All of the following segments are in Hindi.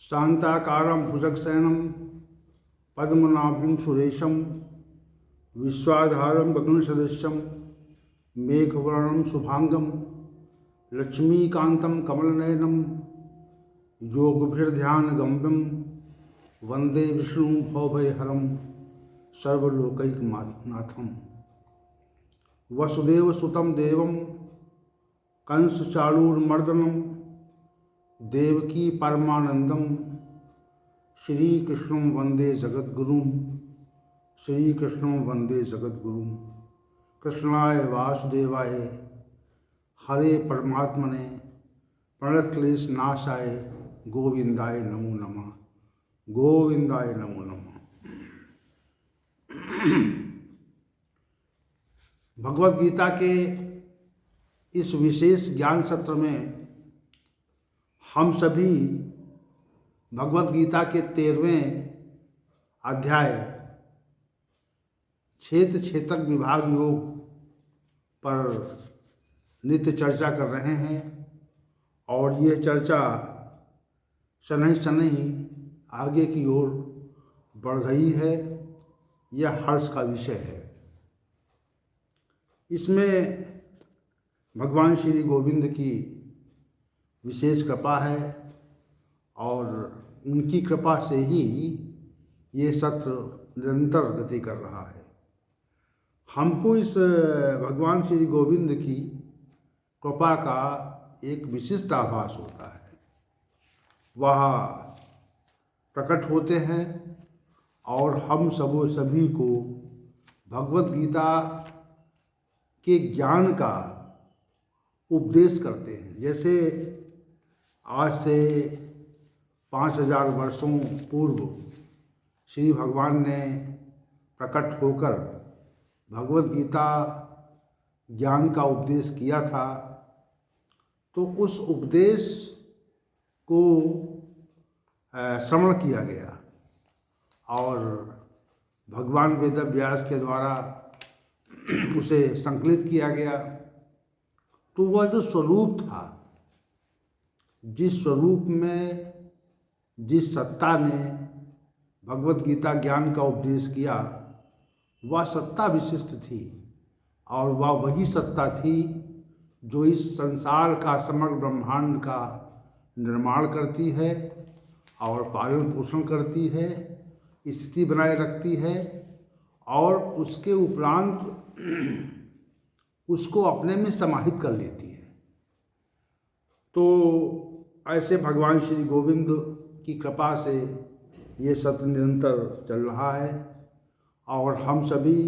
शांताकारं भुजगशयनं पद्मनाभं सुरेशं विश्वाधारं गगनसदृशं मेघवर्णं शुभांगं लक्ष्मीकान्तं कमलनयनं योगभिर्ध्यानगम्यं वंदे विष्णु भवभयहरं सर्वलोकैकनाथं। वसुदेवसुतं देवं कंसचाणूरमर्दनं देवकी परमानंदम श्रीकृष्णं वंदे जगद्गुरुं। श्रीकृष्णं वंदे जगद्गुरुं। कृष्णाय वासुदेवाय हरे परमात्मने प्रणतक्लेशनाशाय गोविंदाय नमो नमः। गोविंदाय नमो नमः। भगवद गीता के इस विशेष ज्ञान सत्र में हम सभी भगवद गीता के 13वें अध्याय क्षेत्र क्षेत्रक विभाग योग पर नित्य चर्चा कर रहे हैं और ये चर्चा शनैः शनैः आगे की ओर बढ़ रही है। यह हर्ष का विषय है। इसमें भगवान श्री गोविंद की विशेष कृपा है और उनकी कृपा से ही ये सत्र निरंतर गति कर रहा है। हमको इस भगवान श्री गोविंद की कृपा का एक विशिष्ट आभास होता है। वह प्रकट होते हैं और हम सभी को भगवद गीता के ज्ञान का उपदेश करते हैं। जैसे आज से 5000 वर्षों पूर्व श्री भगवान ने प्रकट होकर भगवद गीता ज्ञान का उपदेश किया था, तो उस उपदेश को श्रवण किया गया और भगवान वेद व्यास के द्वारा उसे संकलित किया गया। तो वह जो स्वरूप था, जिस स्वरूप में जिस सत्ता ने भगवद गीता ज्ञान का उपदेश किया, वह सत्ता विशिष्ट थी और वह वही सत्ता थी जो इस संसार का समग्र ब्रह्मांड का निर्माण करती है और पालन पोषण करती है, स्थिति बनाए रखती है और उसके उपरांत उसको अपने में समाहित कर लेती है। तो ऐसे भगवान श्री गोविंद की कृपा से ये सत्र निरंतर चल रहा है और हम सभी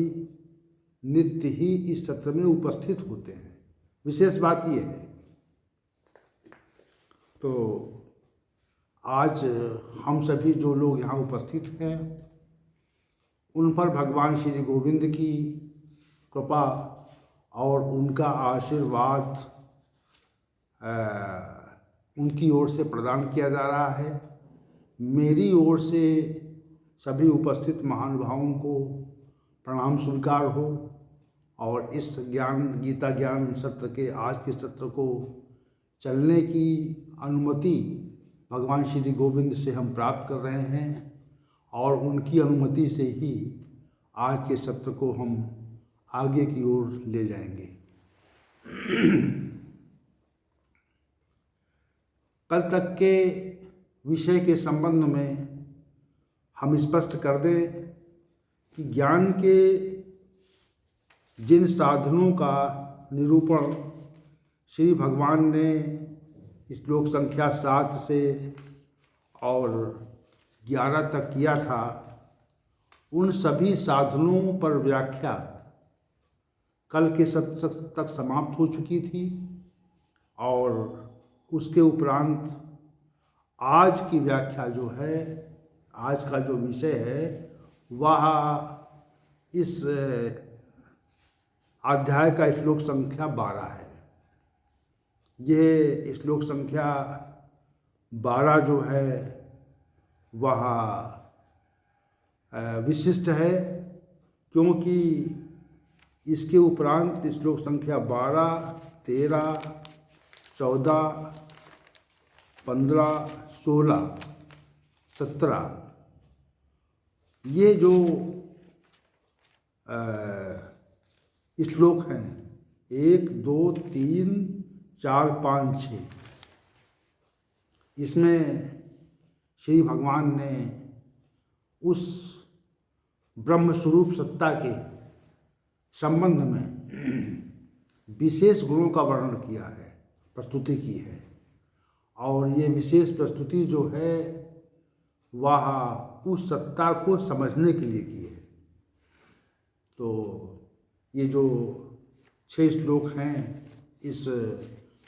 नित्य ही इस सत्र में उपस्थित होते हैं। विशेष बात ये है। तो आज हम सभी जो लोग यहाँ उपस्थित हैं, उन पर भगवान श्री गोविंद की कृपा और उनका आशीर्वाद उनकी ओर से प्रदान किया जा रहा है। मेरी ओर से सभी उपस्थित महानुभावों को प्रणाम स्वीकार हो और इस गीता ज्ञान सत्र के आज के सत्र को चलने की अनुमति भगवान श्री गोविंद से हम प्राप्त कर रहे हैं और उनकी अनुमति से ही आज के सत्र को हम आगे की ओर ले जाएंगे। कल तक के विषय के संबंध में हम स्पष्ट कर दें कि ज्ञान के जिन साधनों का निरूपण श्री भगवान ने श्लोक संख्या 7 से और 11 तक किया था, उन सभी साधनों पर व्याख्या कल के सत्र तक समाप्त हो चुकी थी और उसके उपरांत आज की व्याख्या जो है, आज का जो विषय है, वह इस अध्याय का श्लोक संख्या 12 है। ये श्लोक संख्या 12 जो है वह विशिष्ट है, क्योंकि इसके उपरांत श्लोक संख्या 12, 13, 14, 15, 16, 17 ये जो श्लोक हैं 1, 2, 3, 4, 5, 6 इसमें श्री भगवान ने उस ब्रह्म स्वरूप सत्ता के संबंध में विशेष गुणों का वर्णन किया है, प्रस्तुति की है। और ये विशेष प्रस्तुति जो है वह उस सत्ता को समझने के लिए की है। तो ये जो 6 श्लोक हैं इस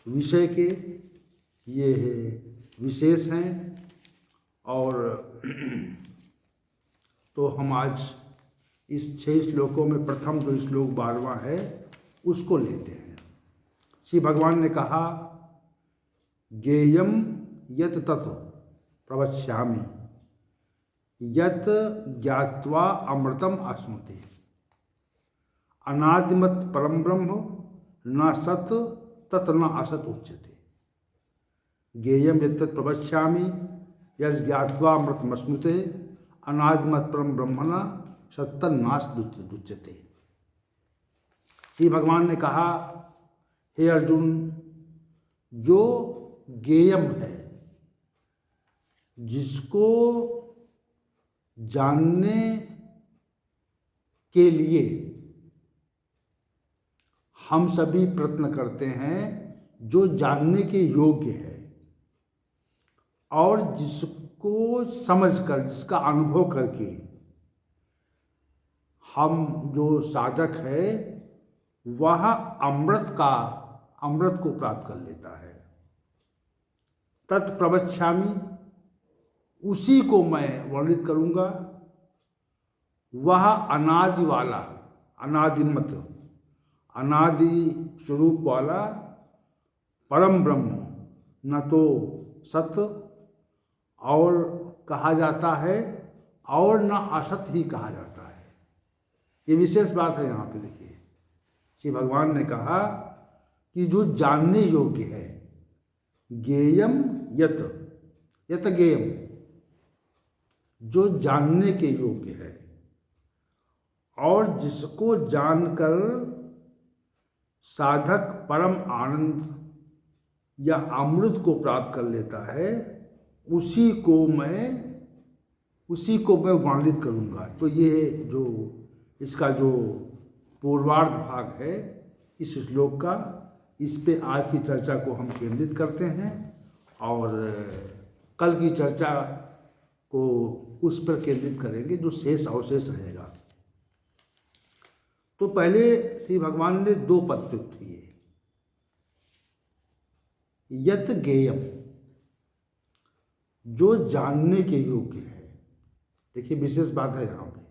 विषय के ये विशेष हैं। और तो हम आज इस 6 श्लोकों में प्रथम जो श्लोक 12वां है उसको लेते हैं। श्री भगवान ने कहा, गेयम यत तत् प्रवक्ष्यामि यत ज्ञात्वा अमृतम अश्नुते अनादिमत परम ब्रह्म न सत तत् न असत उच्यते। गेयम यत तत् प्रवक्ष्यामि यत ज्ञात्वा अमृतम अश्नुते अनादिमत परम ब्रह्म न सत्त नास्त उच्यते। श्री भगवान ने कहा, हे अर्जुन, जो गेयम है, जिसको जानने के लिए हम सभी प्रयत्न करते हैं, जो जानने के योग्य है और जिसको समझकर, जिसका अनुभव करके हम जो साधक है वह अमृत को प्राप्त कर लेता है। तत्प्रवक्ष्यामि, उसी को मैं वर्णित करूँगा। वह अनादि वाला, अनादिमत, अनादि स्वरूप वाला परम ब्रह्म न तो सत और कहा जाता है और न असत ही कहा जाता है। ये विशेष बात है। यहाँ पे देखिए, श्री भगवान ने कहा कि जो जानने योग्य है, गेयम यत, यत गेयम, जो जानने के योग्य है और जिसको जानकर साधक परम आनंद या अमृत को प्राप्त कर लेता है, उसी को मैं वर्णित करूँगा। तो ये जो इसका जो पूर्वार्ध भाग है इस श्लोक का, इस पे आज की चर्चा को हम केंद्रित करते हैं और कल की चर्चा को उस पर केंद्रित करेंगे जो शेष अवशेष रहेगा। तो पहले श्री भगवान ने 2 पद प्रयुक्त किए। यत गेयम, जो जानने के योग्य है। देखिए विशेष बात है यहाँ पे,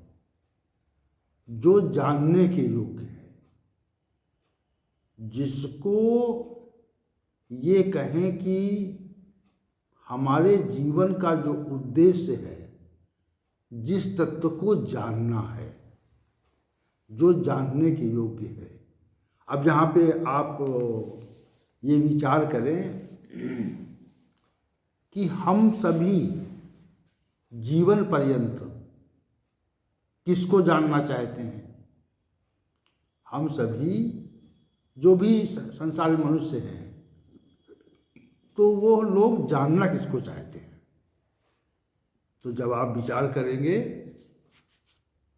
जो जानने के योग्य है, जिसको ये कहें कि हमारे जीवन का जो उद्देश्य है, जिस तत्व को जानना है, जो जानने के योग्य है। अब यहाँ पे आप ये विचार करें कि हम सभी जीवन पर्यंत किसको जानना चाहते हैं? हम सभी जो भी संसार में मनुष्य हैं, तो वो लोग जानना किसको चाहते हैं? तो जब आप विचार करेंगे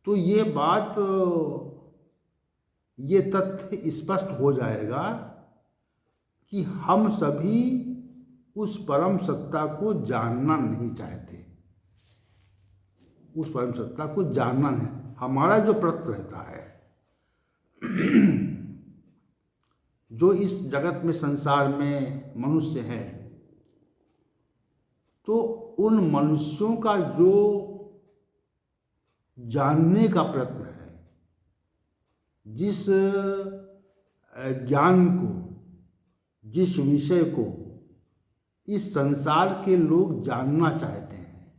तो ये बात, ये तथ्य स्पष्ट हो जाएगा कि हम सभी उस परम सत्ता को जानना नहीं चाहते। उस परम सत्ता को जानना नहीं, हमारा जो प्रयत्न रहता है जो इस जगत में, संसार में मनुष्य हैं, तो उन मनुष्यों का जो जानने का प्रयत्न है, जिस ज्ञान को, जिस विषय को इस संसार के लोग जानना चाहते हैं,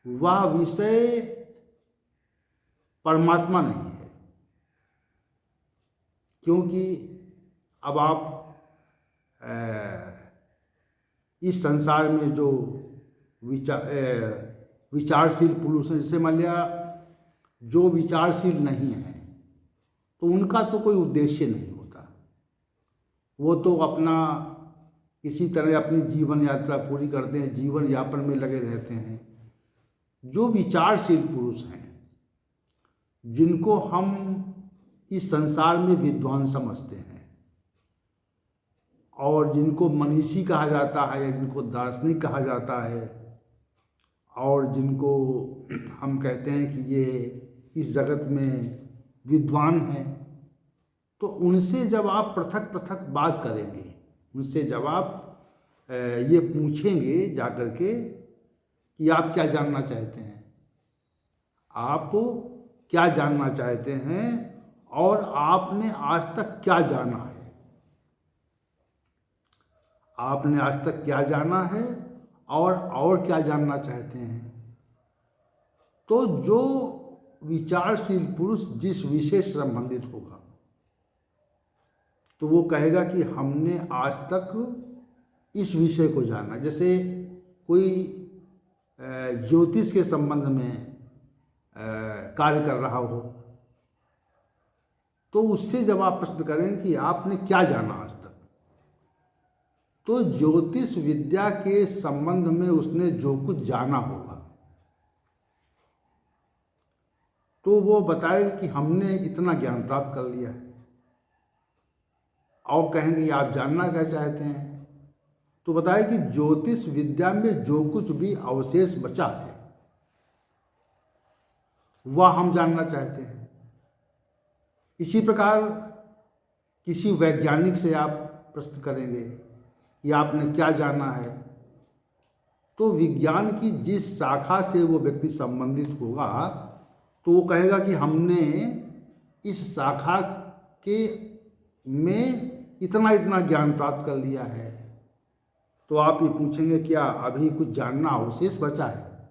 वह विषय परमात्मा नहीं है। क्योंकि अब आप इस संसार में जो विचारशील पुरुष हैं, जैसे मान लिया जो विचारशील नहीं है तो उनका तो कोई उद्देश्य नहीं होता, वो तो अपना किसी तरह अपनी जीवन यात्रा पूरी करते हैं, जीवन यापन में लगे रहते हैं। जो विचारशील पुरुष हैं, जिनको हम इस संसार में विद्वान समझते हैं और जिनको मनीषी कहा जाता है या जिनको दार्शनिक कहा जाता है और जिनको हम कहते हैं कि ये इस जगत में विद्वान हैं, तो उनसे जब आप पृथक पृथक बात करेंगे, उनसे जब आप ये पूछेंगे जाकर के कि आप क्या जानना चाहते हैं, आप क्या जानना चाहते हैं और आपने आज तक क्या जाना है, आपने आज तक क्या जाना है और क्या जानना चाहते हैं, तो जो विचारशील पुरुष जिस विषय से संबंधित होगा तो वो कहेगा कि हमने आज तक इस विषय को जाना। जैसे कोई ज्योतिष के संबंध में कार्य कर रहा हो तो उससे जब आप प्रश्न करें कि आपने क्या जाना आज तक, तो ज्योतिष विद्या के संबंध में उसने जो कुछ जाना होगा तो वो बताएगा कि हमने इतना ज्ञान प्राप्त कर लिया है। और कहेंगे आप जानना क्या चाहते हैं, तो बताए कि ज्योतिष विद्या में जो कुछ भी अवशेष बचा है वह हम जानना चाहते हैं। इसी प्रकार किसी वैज्ञानिक से आप प्रश्न करेंगे कि आपने क्या जाना है, तो विज्ञान की जिस शाखा से वो व्यक्ति संबंधित होगा तो वो कहेगा कि हमने इस शाखा के में इतना इतना ज्ञान प्राप्त कर लिया है। तो आप ये पूछेंगे क्या अभी कुछ जानना अवशेष बचा है,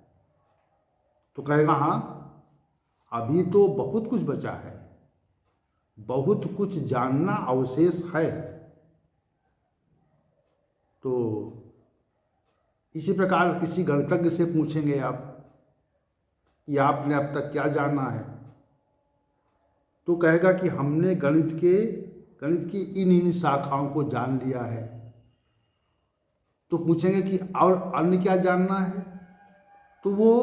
तो कहेगा हाँ अभी तो बहुत कुछ बचा है, बहुत कुछ जानना अवशेष है। तो इसी प्रकार किसी गणितज्ञ से पूछेंगे आप कि आपने अब तक क्या जाना है, तो कहेगा कि हमने गणित की इन शाखाओं को जान लिया है। तो पूछेंगे कि और अन्य क्या जानना है, तो वो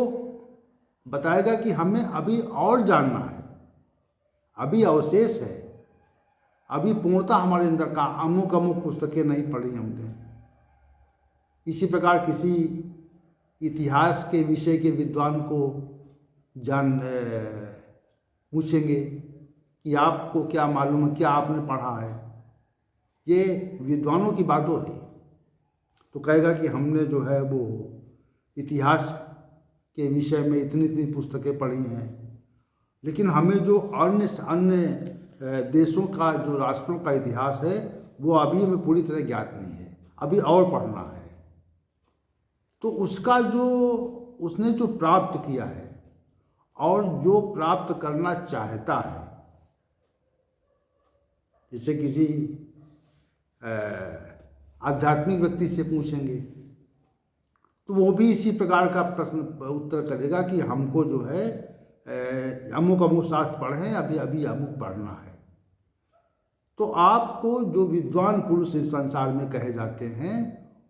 बताएगा कि हमें अभी और जानना है, अभी अवशेष है, अभी पूर्णतः हमारे अंदर का अमुक अमुक पुस्तकें नहीं पढ़ी हमने। इसी प्रकार किसी इतिहास के विषय के विद्वान को पूछेंगे कि आपको क्या मालूम है, क्या आपने पढ़ा है, ये विद्वानों की बात हो रही। तो कहेगा कि हमने जो है वो इतिहास के विषय में इतनी इतनी पुस्तकें पढ़ी हैं, लेकिन हमें जो अन्य देशों का जो राष्ट्रों का इतिहास है वो अभी हमें पूरी तरह ज्ञात नहीं है, अभी और पढ़ना है। तो उसका जो उसने जो प्राप्त किया है और जो प्राप्त करना चाहता है, जैसे किसी आध्यात्मिक व्यक्ति से पूछेंगे तो वो भी इसी प्रकार का प्रश्न उत्तर करेगा कि हमको जो है अमुक अमुक शास्त्र पढ़े हैं, अभी अभी अमुक पढ़ना है। तो आपको जो विद्वान पुरुष इस संसार में कहे जाते हैं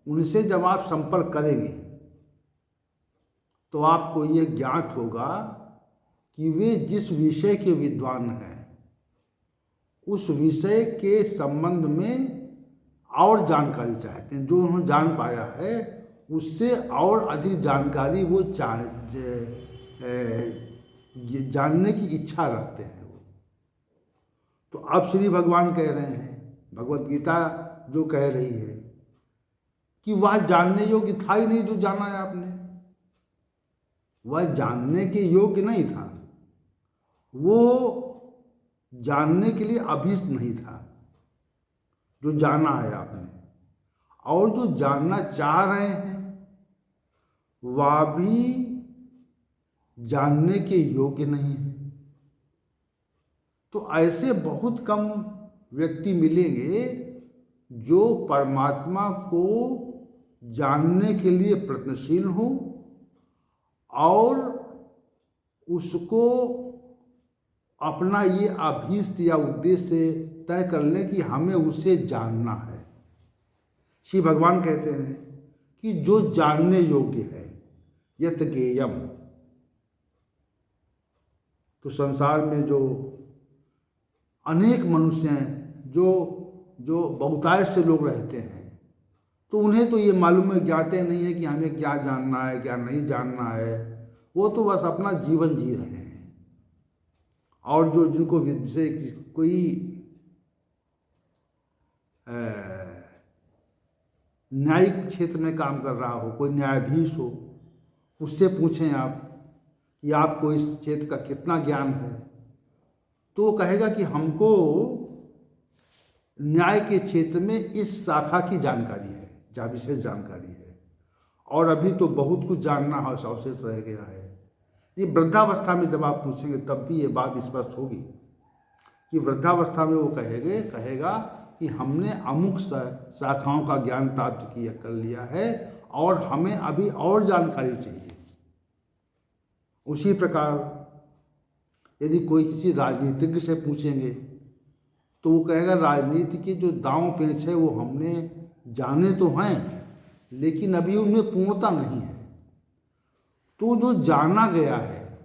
उनसे जब आप संपर्क करेंगे तो आपको ये ज्ञात होगा कि वे जिस विषय के विद्वान हैं उस विषय के संबंध में और जानकारी चाहते हैं, जो उन्होंने जान पाया है उससे और अधिक जानकारी वो जानने की इच्छा रखते हैं वो। तो अब श्री भगवान कह रहे हैं, भगवत गीता जो कह रही है कि वह जानने योग्य था ही नहीं जो जाना है आपने, वह जानने के योग्य नहीं था, वो जानने के लिए अभीष्ट नहीं था जो जाना है आपने, और जो जानना चाह रहे हैं वह भी जानने के योग्य नहीं है। तो ऐसे बहुत कम व्यक्ति मिलेंगे जो परमात्मा को जानने के लिए प्रयत्नशील हो और उसको अपना ये अभीष्ट या उद्देश्य तय कर लें कि हमें उसे जानना है। श्री भगवान कहते हैं कि जो जानने योग्य है, यत ज्ञेयम। तो संसार में जो अनेक मनुष्य हैं, जो बहुतायत से लोग रहते हैं, तो उन्हें तो ये मालूम है, ज्ञाते नहीं है कि हमें क्या जानना है क्या नहीं जानना है। वो तो बस अपना जीवन जी रहे हैं। और जो जिनको जैसे कोई न्यायिक क्षेत्र में काम कर रहा हो, कोई न्यायाधीश हो, उससे पूछें आप कि आपको इस क्षेत्र का कितना ज्ञान है, तो वो कहेगा कि हमको न्याय के क्षेत्र में इस शाखा की जानकारी है, जहाँ विशेष जानकारी है, और अभी तो बहुत कुछ जानना है, अवशेष रह गया है। ये वृद्धावस्था में जब आप पूछेंगे तब भी ये बात स्पष्ट होगी कि वृद्धावस्था में वो कहेगा कि हमने अमुक शाखाओं का ज्ञान प्राप्त कर लिया है और हमें अभी और जानकारी चाहिए। उसी प्रकार यदि कोई किसी राजनीतिज्ञ से पूछेंगे तो वो कहेगा राजनीति के जो दांव पेच है वो हमने जाने तो हैं, लेकिन अभी उनमें पूर्णता नहीं है। तो जो जाना गया है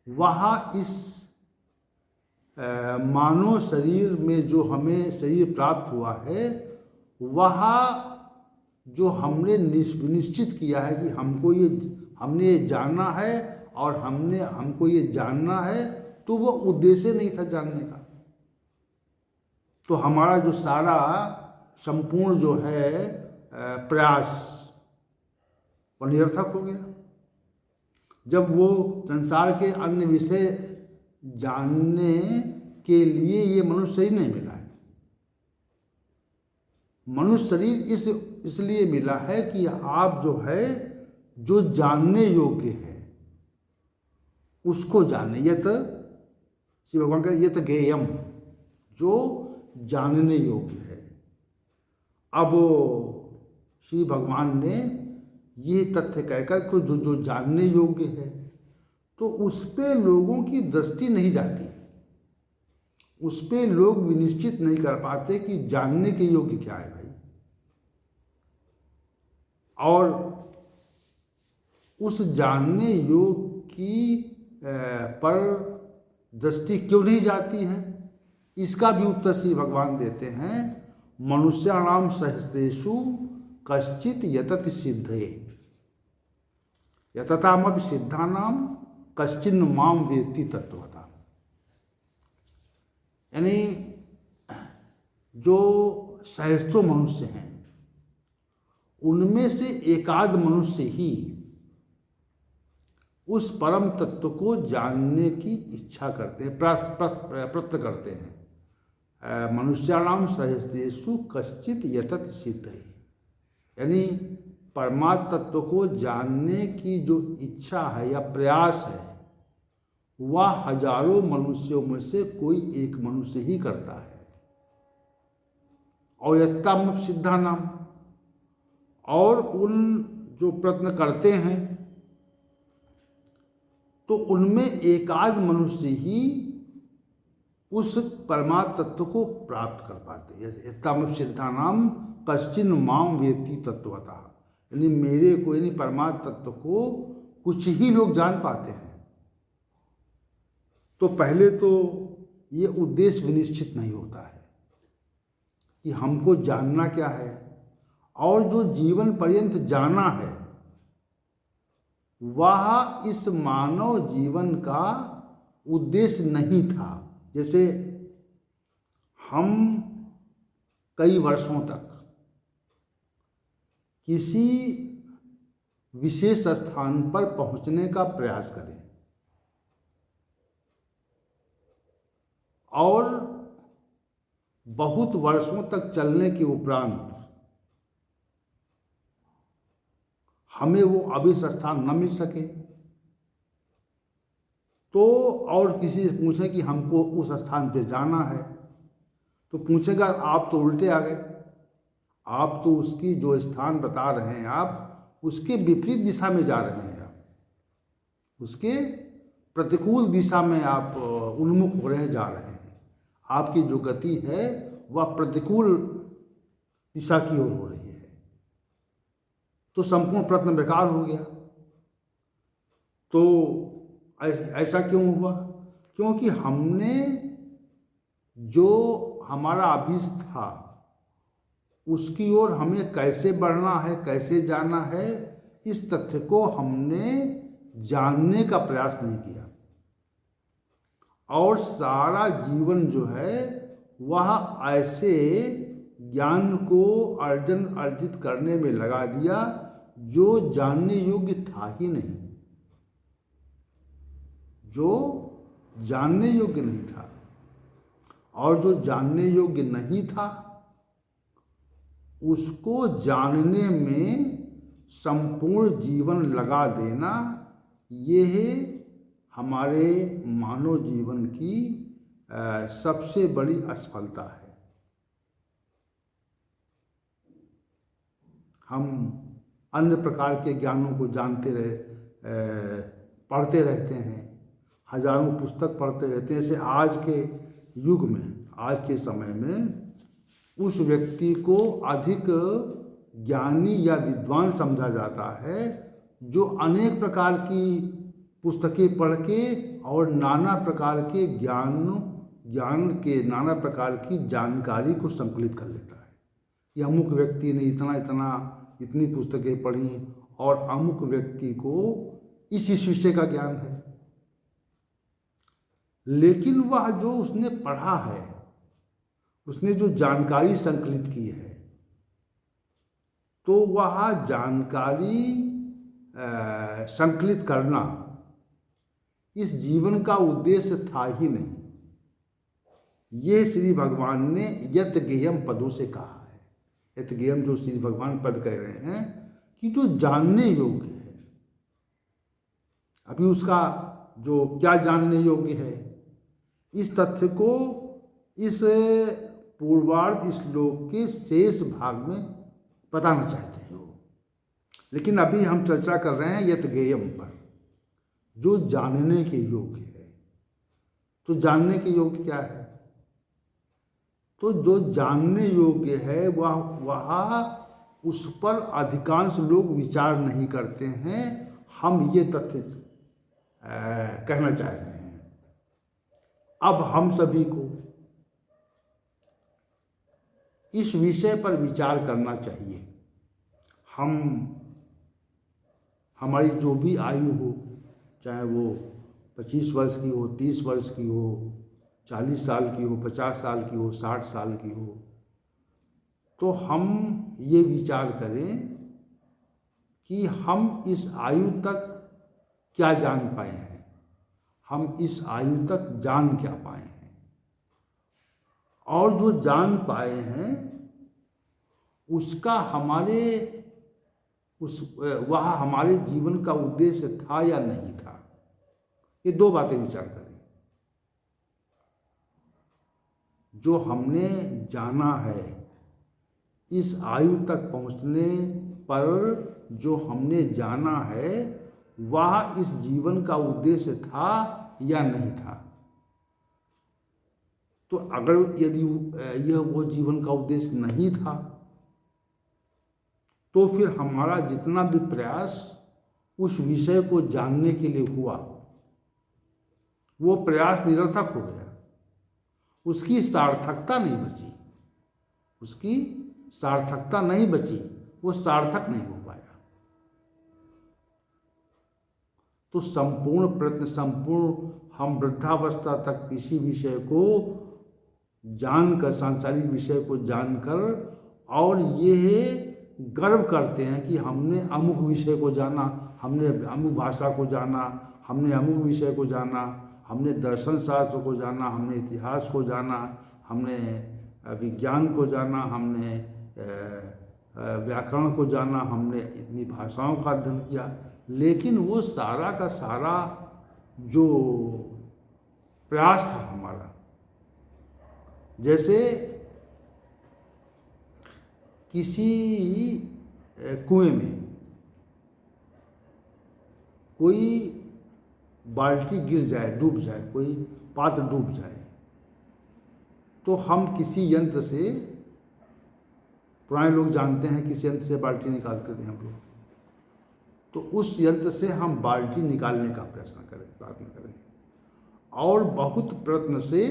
वह इस मानव शरीर में जो हमें शरीर प्राप्त हुआ है, वह जो हमने निश्चित किया है कि हमने ये जाना है और हमको ये जानना है, तो वो उद्देश्य नहीं था जानने का। तो हमारा जो सारा संपूर्ण जो है प्रयास वो निरर्थक हो गया जब वो संसार के अन्य विषय जानने के लिए ये मनुष्य शरीर नहीं मिला है। मनुष्य शरीर इसलिए मिला है कि आप जो है जो जानने योग्य है उसको जाने। यत श्री भगवान का यत ज्ञेयम, जो जानने योग्य है। अब श्री भगवान ने ये तथ्य कहकर कि जो जानने योग्य है, तो उस पे लोगों की दृष्टि नहीं जाती, उस पे लोग विनिश्चित नहीं कर पाते कि जानने के योग्य क्या है भाई। और उस जानने योग्य की पर दृष्टि क्यों नहीं जाती है, इसका भी उत्तर श्री भगवान देते हैं। मनुष्याणाम सहस्रेषु कश्चित यतत सिद्धे यततामपि सिद्धानाम कश्चिन माम वेत्ति तत्वतः। यानी जो सहस्त्रों मनुष्य हैं उनमें से एकाध मनुष्य ही उस परम तत्व को जानने की इच्छा करते हैं, प्रयत्न करते हैं। मनुष्याणाम सहस्रेषु कश्चित यतत सिद्धे, यानी परमात्म तत्व को जानने की जो इच्छा है या प्रयास है वह हजारों मनुष्यों में से कोई एक मनुष्य ही करता है। और यत्तम सिद्धा नाम, और उन जो प्रयत्न करते हैं तो उनमें एकाध मनुष्य ही उस परमात्म तत्व को प्राप्त कर पाते हैं। यत्तम सिद्धा नाम कश्चिन माम वेत्ति तत्वतः, यानी मेरे को यानी परमात्म तत्व को कुछ ही लोग जान पाते हैं। तो पहले तो ये उद्देश्य विनिश्चित नहीं होता है कि हमको जानना क्या है, और जो जीवन पर्यंत जाना है वह इस मानव जीवन का उद्देश्य नहीं था। जैसे हम कई वर्षों तक किसी विशेष स्थान पर पहुंचने का प्रयास करें और बहुत वर्षों तक चलने के उपरांत हमें वो अभिष्ट स्थान न मिल सके, तो और किसी से पूछें कि हमको उस स्थान पे जाना है, तो पूछेगा आप तो उल्टे आ गए, आप तो उसकी जो स्थान बता रहे हैं आप उसके विपरीत दिशा में जा रहे हैं, आप उसके प्रतिकूल दिशा में आप उन्मुख हो रहे जा रहे हैं, आपकी जो गति है वह प्रतिकूल दिशा की ओर हो रही है। तो संपूर्ण प्रयत्न बेकार हो गया। तो ऐसा क्यों हुआ? क्योंकि हमने जो हमारा अभीष्ट था उसकी ओर हमें कैसे बढ़ना है, कैसे जाना है, इस तथ्य को हमने जानने का प्रयास नहीं किया और सारा जीवन जो है वह ऐसे ज्ञान को अर्जित करने में लगा दिया जो जानने योग्य था ही नहीं, जो जानने योग्य नहीं था। और जो जानने योग्य नहीं था उसको जानने में संपूर्ण जीवन लगा देना, यह हमारे मानव जीवन की सबसे बड़ी असफलता है। हम अन्य प्रकार के ज्ञानों को जानते पढ़ते रहते हैं, हजारों पुस्तक पढ़ते रहते हैं। जैसे आज के युग में, आज के समय में उस व्यक्ति को अधिक ज्ञानी या विद्वान समझा जाता है जो अनेक प्रकार की पुस्तकें पढ़ के और नाना प्रकार के ज्ञान के नाना प्रकार की जानकारी को संकलित कर लेता है। ये अमुक व्यक्ति ने इतनी पुस्तकें पढ़ी और अमुक व्यक्ति को इस विषय का ज्ञान है, लेकिन वह जो उसने पढ़ा है, उसने जो जानकारी संकलित की है, तो वह जानकारी संकलित करना इस जीवन का उद्देश्य था ही नहीं। ये श्री भगवान ने यत ज्ञेयम पदों से कहा है। यत ज्ञेयम जो श्री भगवान पद कह रहे हैं कि जो जानने योग्य है, अभी उसका जो क्या जानने योग्य है, इस तथ्य को इस पूर्वार्ध श्लोक के शेष भाग में बताना चाहते हैं वो। लेकिन अभी हम चर्चा कर रहे हैं यत ज्ञेयम पर, जो जानने के योग्य है। तो जानने के योग्य क्या है? तो जो जानने योग्य है वह उस पर अधिकांश लोग विचार नहीं करते हैं। हम ये तथ्य कहना चाह रहे हैं। अब हम सभी को इस विषय पर विचार करना चाहिए। हमारी जो भी आयु हो, चाहे वो 25 वर्ष की हो, 30 वर्ष की हो, 40 साल की हो, 50 साल की हो, 60 साल की हो, तो हम ये विचार करें कि हम इस आयु तक क्या जान पाए हैं, हम इस आयु तक जान क्या पाए हैं, और जो जान पाए हैं उसका वह हमारे जीवन का उद्देश्य था या नहीं था। ये दो बातें विचार करें। जो हमने जाना है, इस आयु तक पहुंचने पर जो हमने जाना है वह इस जीवन का उद्देश्य था या नहीं था। तो अगर यदि यह वो जीवन का उद्देश्य नहीं था, तो फिर हमारा जितना भी प्रयास उस विषय को जानने के लिए हुआ, वो प्रयास निरर्थक हो गया। उसकी सार्थकता नहीं बची, उसकी सार्थकता नहीं बची, वो सार्थक नहीं हो पाया। तो संपूर्ण हम वृद्धावस्था तक किसी विषय को जानकर, सांसारिक विषय को जानकर, और ये गर्व करते हैं कि हमने अमुक विषय को जाना, हमने अमुक भाषा को जाना, हमने अमुक विषय को जाना, हमने दर्शन शास्त्र को जाना, हमने इतिहास को जाना, हमने विज्ञान को जाना, हमने व्याकरण को जाना, हमने इतनी भाषाओं का अध्ययन किया। लेकिन वो सारा का सारा जो प्रयास था हमारा, जैसे किसी कुएं में कोई बाल्टी गिर जाए, डूब जाए, कोई पात्र डूब जाए, तो हम किसी यंत्र से, पुराने लोग जानते हैं किस यंत्र से बाल्टी निकालते थे हम लोग, तो उस यंत्र से हम बाल्टी निकालने का प्रार्थना करें और बहुत प्रयत्न से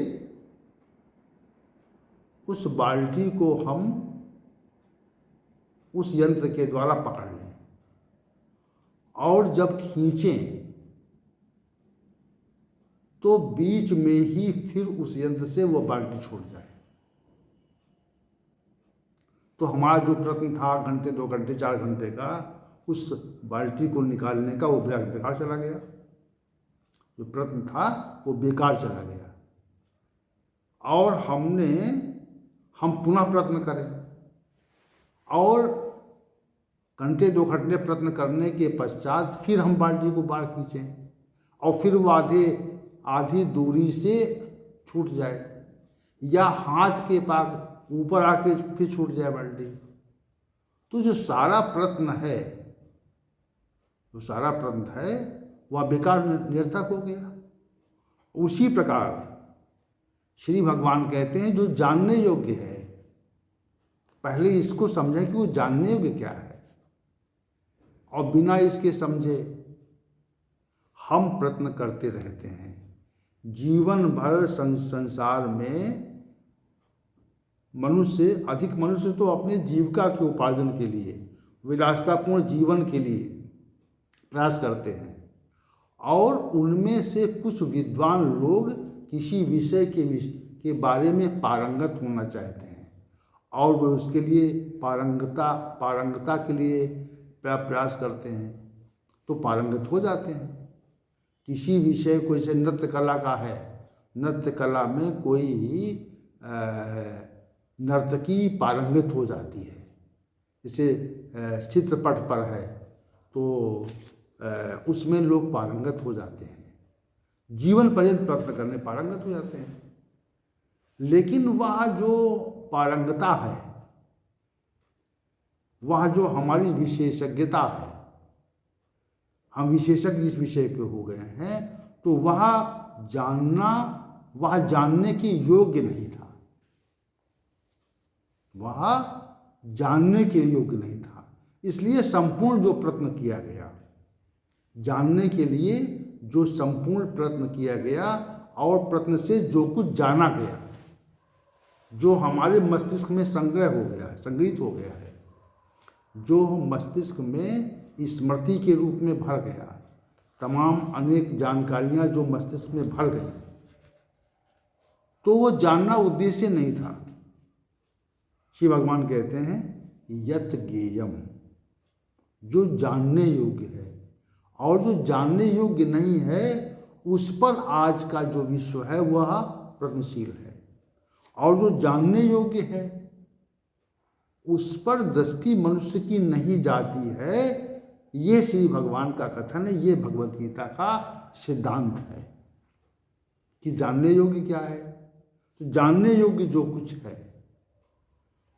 उस बाल्टी को हम उस यंत्र के द्वारा पकड़ लें और जब खींचें तो बीच में ही फिर उस यंत्र से वो बाल्टी छूट जाए। तो हमारा जो प्रयत्न था घंटे, 2 घंटे, 4 घंटे का, उस बाल्टी को निकालने का, वो बेकार चला गया। जो प्रयत्न था वो बेकार चला गया और हम पुनः प्रयत्न करें और घंटे 2 घंटे प्रयत्न करने के पश्चात फिर हम बाल्टी को बाहर खींचें और फिर वो आधी दूरी से छूट जाए या हाथ के पास ऊपर आके फिर छूट जाए बाल्टी। तो जो सारा प्रयत्न है वह बेकार, निरर्थक हो गया। उसी प्रकार श्री भगवान कहते हैं जो जानने योग्य है, पहले इसको समझें कि वो जानने योग्य क्या है, और बिना इसके समझे हम प्रयत्न करते रहते हैं। जीवन भर संसार में अधिक मनुष्य तो अपने जीविका के उपार्जन के लिए, विलासितापूर्ण जीवन के लिए प्रयास करते हैं और उनमें से कुछ विद्वान लोग किसी विषय के बारे में पारंगत होना चाहते हैं और वे उसके लिए पारंगता के लिए प्रयास करते हैं, तो पारंगत हो जाते हैं। किसी विषय को, जैसे नृत्य कला का है, नृत्य कला में कोई नर्तकी पारंगत हो जाती है, जैसे चित्रपट पर है तो उसमें लोग पारंगत हो जाते हैं, जीवन पर्यंत प्रयत्न करने पारंगत हो जाते हैं। लेकिन वह जो पारंगता है, वह जो हमारी विशेषज्ञता है, हम विशेषज्ञ इस विषय के हो गए हैं, तो वह जानने के योग्य नहीं था, वह जानने के योग्य नहीं था। इसलिए संपूर्ण जो प्रयत्न किया गया, जानने के लिए जो संपूर्ण प्रयत्न किया गया और प्रयत्न से जो कुछ जाना गया, जो हमारे मस्तिष्क में संग्रहित हो गया है, जो मस्तिष्क में स्मृति के रूप में भर गया, तमाम अनेक जानकारियां जो मस्तिष्क में भर गई, तो वो जानना उद्देश्य नहीं था। श्री भगवान कहते हैं यत ज्ञेयम, जो जानने योग्य है, और जो जानने योग्य नहीं है उस पर आज का जो विश्व है वह प्रयत्नशील है, और जो जानने योग्य है उस पर दृष्टि मनुष्य की नहीं जाती है। ये श्री भगवान का कथन है, ये भगवत गीता का सिद्धांत है कि जानने योग्य क्या है। तो जानने योग्य जो कुछ है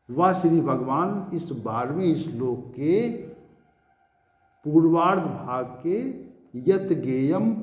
वह श्री भगवान इस 12वें श्लोक के पूर्वार्ध भाग के यत ज्ञेयम